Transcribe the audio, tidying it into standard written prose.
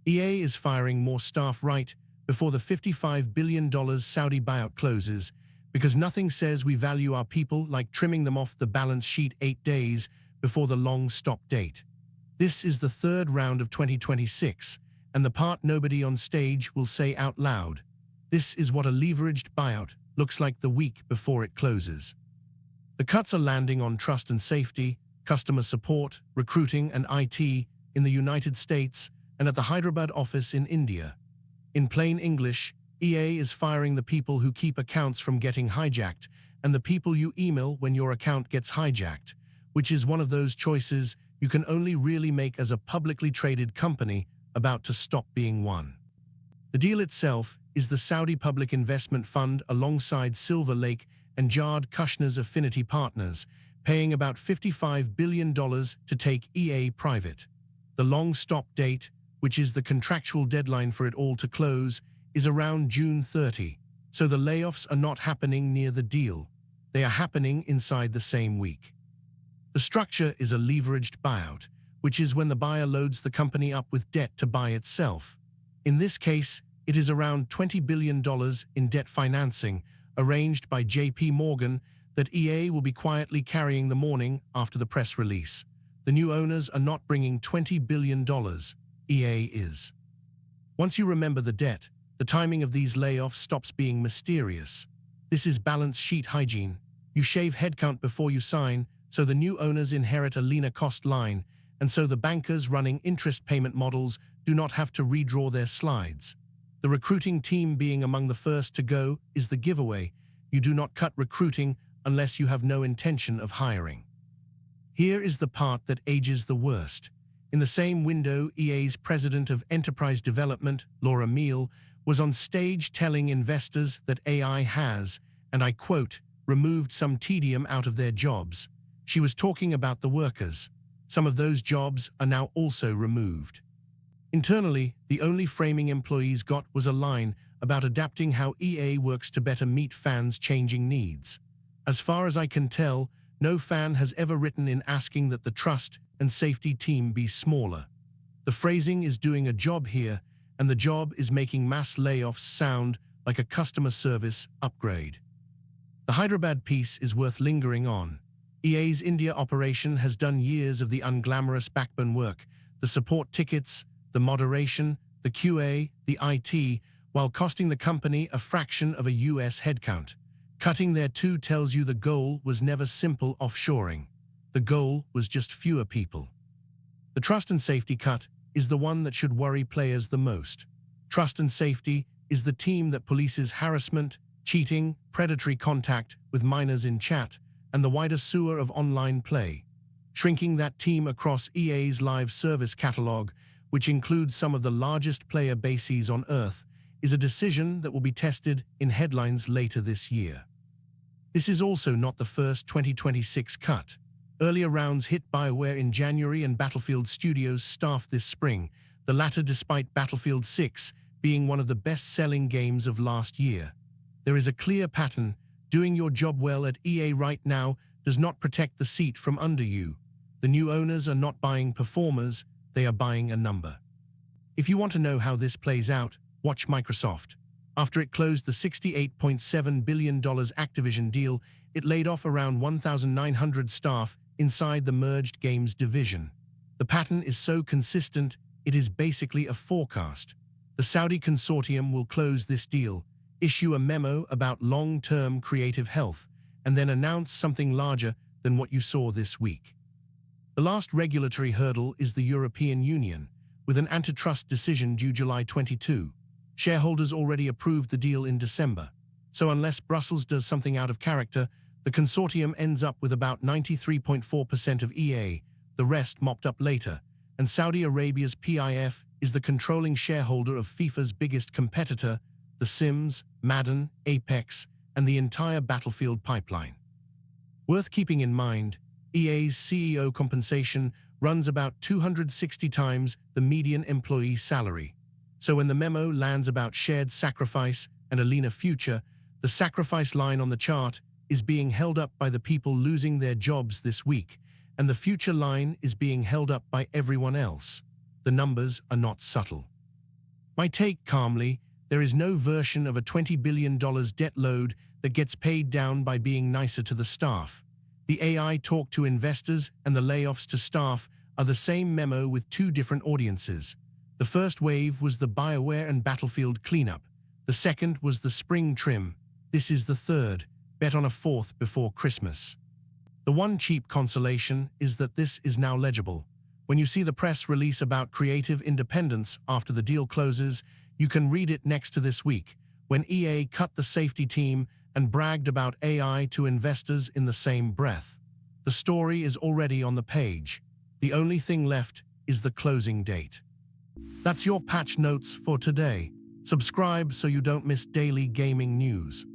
EA is firing more staff right before the $55 billion Saudi buyout closes, because nothing says we value our people like trimming them off the balance sheet 8 days before the long stop date. This is the third round of 2026, and the part nobody on stage will say out loud. This is what a leveraged buyout looks like the week before it closes. The cuts are landing on trust and safety, customer support, recruiting, and IT in the United States and at the Hyderabad office in India. In plain English, EA is firing the people who keep accounts from getting hijacked and the people you email when your account gets hijacked, which is one of those choices you can only really make as a publicly traded company about to stop being one. The deal itself is the Saudi Public Investment Fund alongside Silver Lake and Jard Kushner's affinity partners, paying about $55 billion to take EA private. The long stop date, which is the contractual deadline for it all to close, is around June 30, so the layoffs are not happening near the deal. They are happening inside the same week. The structure is a leveraged buyout, which is when the buyer loads the company up with debt to buy itself. In this case, it is around $20 billion in debt financing, arranged by JP Morgan, that EA will be quietly carrying the morning after the press release. The new owners are not bringing $20 billion. EA is. Once you remember the debt, the timing of these layoffs stops being mysterious. This is balance sheet hygiene. You shave headcount before you sign, so the new owners inherit a leaner cost line, and so the bankers running interest payment models do not have to redraw their slides. The recruiting team being among the first to go is the giveaway. You do not cut recruiting unless you have no intention of hiring. Here is the part that ages the worst. In the same window, EA's president of enterprise development, Laura Miele, was on stage telling investors that AI has, and I quote, removed some tedium out of their jobs. She was talking about the workers. Some of those jobs are now also removed. Internally, the only framing employees got was a line about adapting how EA works to better meet fans' changing needs. As far as I can tell, no fan has ever written in asking that the trust and safety team be smaller. The phrasing is doing a job here, and the job is making mass layoffs sound like a customer service upgrade. The Hyderabad piece is worth lingering on. EA's India operation has done years of the unglamorous backbone work, the support tickets, the moderation, the QA, the IT, while costing the company a fraction of a US headcount. Cutting there too tells you the goal was never simple offshoring. The goal was just fewer people. The trust and safety cut is the one that should worry players the most. Trust and safety is the team that polices harassment, cheating, predatory contact with minors in chat, and the wider sewer of online play. Shrinking that team across EA's live service catalog, which includes some of the largest player bases on Earth, is a decision that will be tested in headlines later this year. This is also not the first 2026 cut. Earlier rounds hit BioWare in January and Battlefield Studios staff this spring, the latter despite Battlefield 6 being one of the best-selling games of last year. There is a clear pattern. Doing your job well at EA right now does not protect the seat from under you. The new owners are not buying performers, they are buying a number. If you want to know how this plays out, watch Microsoft. After it closed the $68.7 billion Activision deal, it laid off around 1,900 staff inside the merged games division. The pattern is so consistent, it is basically a forecast. The Saudi consortium will close this deal, issue a memo about long-term creative health, and then announce something larger than what you saw this week. The last regulatory hurdle is the European Union, with an antitrust decision due July 22. Shareholders already approved the deal in December. So unless Brussels does something out of character, the consortium ends up with about 93.4% of EA, the rest mopped up later, and Saudi Arabia's PIF is the controlling shareholder of FIFA's biggest competitor, The Sims, Madden, Apex, and the entire Battlefield pipeline. Worth keeping in mind, EA's CEO compensation runs about 260 times the median employee salary. So when the memo lands about shared sacrifice and a leaner future, the sacrifice line on the chart is being held up by the people losing their jobs this week, and the future line is being held up by everyone else. The numbers are not subtle. My take, calmly, there is no version of a $20 billion debt load that gets paid down by being nicer to the staff. The AI talk to investors and the layoffs to staff are the same memo with two different audiences. The first wave was the Bioware and Battlefield cleanup. The second was the spring trim. This is the third. Bet on a fourth before Christmas. The one cheap consolation is that this is now legible. When you see the press release about creative independence after the deal closes, you can read it next to this week, when EA cut the safety team and bragged about AI to investors in the same breath. The story is already on the page. The only thing left is the closing date. That's your patch notes for today. Subscribe so you don't miss daily gaming news.